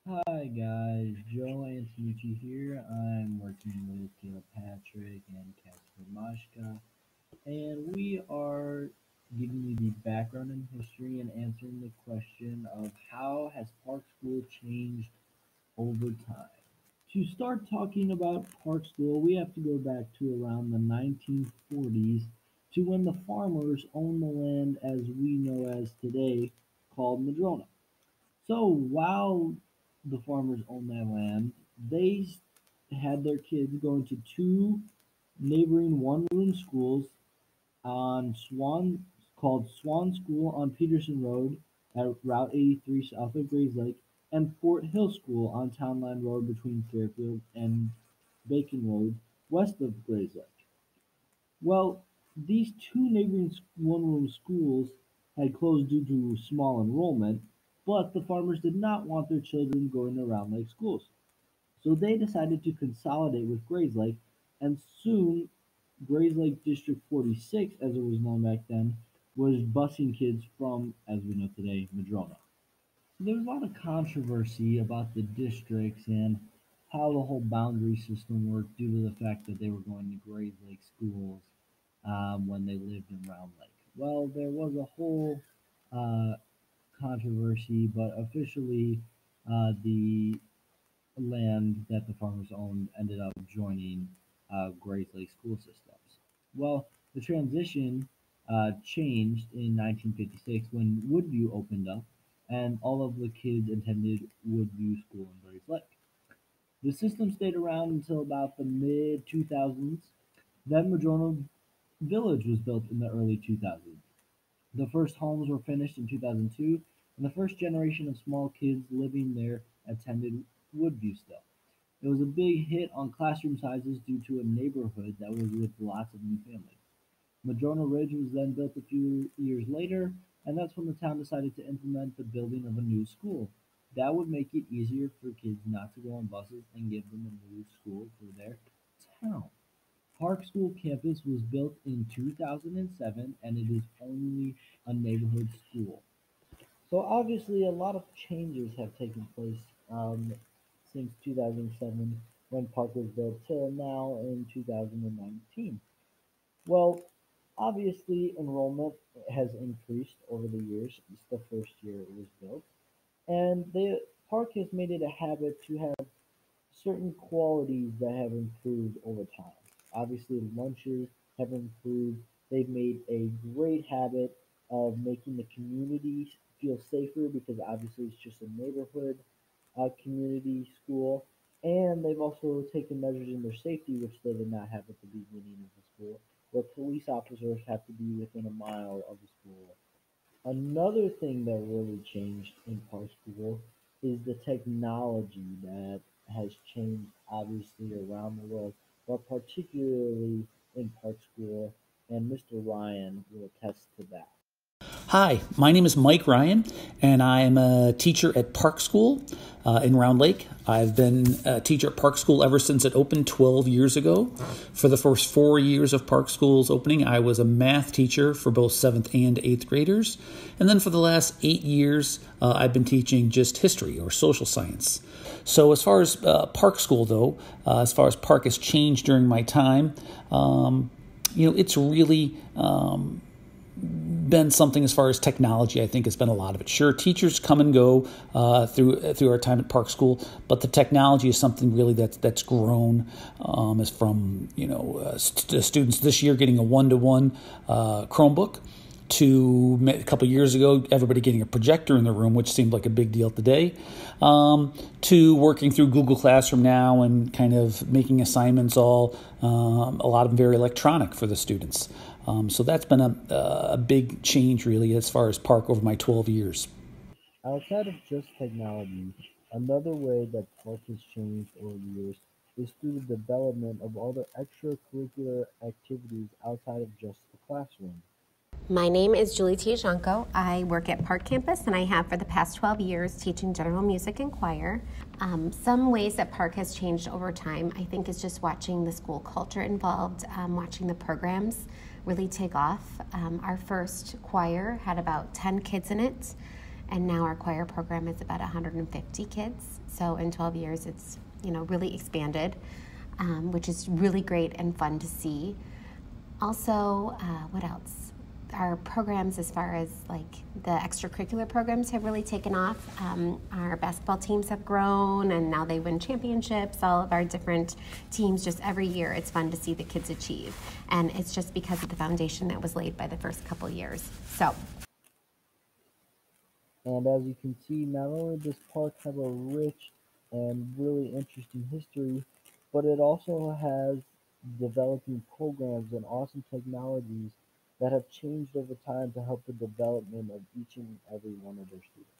Hi guys, Joe Antonucci here. I'm working with Caleb Patrick and Casper Mashka, and we are giving you the background in history and answering the question of how has Park School changed over time. To start talking about Park School, we have to go back to around the 1940s to when the farmers owned the land as we know as today called Madrona. So while the farmers owned that land, they had their kids going to two neighboring one-room schools on Swan called Swan School on Peterson Road at Route 83 south of Grayslake and Fort Hill School on Town Line Road between Fairfield and Bacon Road west of Grayslake. Well, these two neighboring one-room schools had closed due to small enrollment, but the farmers did not want their children going to Round Lake schools. So they decided to consolidate with Grayslake, and soon Grayslake District 46, as it was known back then, was busing kids from, as we know today, Madrona. So there was a lot of controversy about the districts and how the whole boundary system worked due to the fact that they were going to Grayslake schools when they lived in Round Lake. Well, there was a whole uh, controversy, but officially the land that the farmers owned ended up joining Grayslake school systems. Well, the transition changed in 1956 when Woodview opened up, and all of the kids attended Woodview School in Grayslake. The system stayed around until about the mid 2000s. Then Madrona Village was built in the early 2000s. The first homes were finished in 2002, and the first generation of small kids living there attended Woodview still. It was a big hit on classroom sizes due to a neighborhood that was with lots of new families. Madrona Ridge was then built a few years later, and that's when the town decided to implement the building of a new school. That would make it easier for kids not to go on buses and give them a new school for their town. Park School campus was built in 2007 and it is only a neighborhood school. So obviously a lot of changes have taken place since 2007 when Park was built till now in 2019. Well, obviously enrollment has increased over the years since the first year it was built, and the park has made it a habit to have certain qualities that have improved over time. Obviously, lunches have improved. They've made a great habit of making the community feel safer because obviously it's just a neighborhood community school. And they've also taken measures in their safety, which they did not have at the beginning of the school, where police officers have to be within a mile of the school. Another thing that really changed in Park School is the technology that has changed obviously around the world, but particularly in Park School, and Mr. Ryan will attest to that. Hi, my name is Mike Ryan, and I am a teacher at Park School in Round Lake. I've been a teacher at Park School ever since it opened 12 years ago. For the first 4 years of Park School's opening, I was a math teacher for both 7th and 8th graders. And then for the last 8 years, I've been teaching just history or social science. So as far as Park School, though, as far as Park has changed during my time, it's really been something as far as technology. I think has been a lot of it. Sure, teachers come and go through our time at Park School, but the technology is something really that's grown. As from students this year getting a one-to-one Chromebook to a couple of years ago, everybody getting a projector in the room, which seemed like a big deal today, to working through Google Classroom now and kind of making assignments all, a lot of them very electronic for the students. So that's been a big change, really, as far as Park over my 12 years. Outside of just technology, another way that Park has changed over the years is through the development of all the extracurricular activities outside of just the classroom. My name is Julie Tiajanko. I work at Park Campus and I have for the past 12 years teaching general music and choir. Some ways that Park has changed over time, I think, is just watching the school culture involved, watching the programs really take off. Our first choir had about 10 kids in it, and now our choir program is about 150 kids. So in 12 years, it's really expanded, which is really great and fun to see. Also, what else? Our programs, as far as like the extracurricular programs, have really taken off. Our basketball teams have grown, and now they win championships. All of our different teams, just every year, it's fun to see the kids achieve, and it's just because of the foundation that was laid by the first couple years. So. And as you can see, not only does park have a rich and really interesting history, but it also has developing programs and awesome technologies that have changed over time to help the development of each and every one of their students.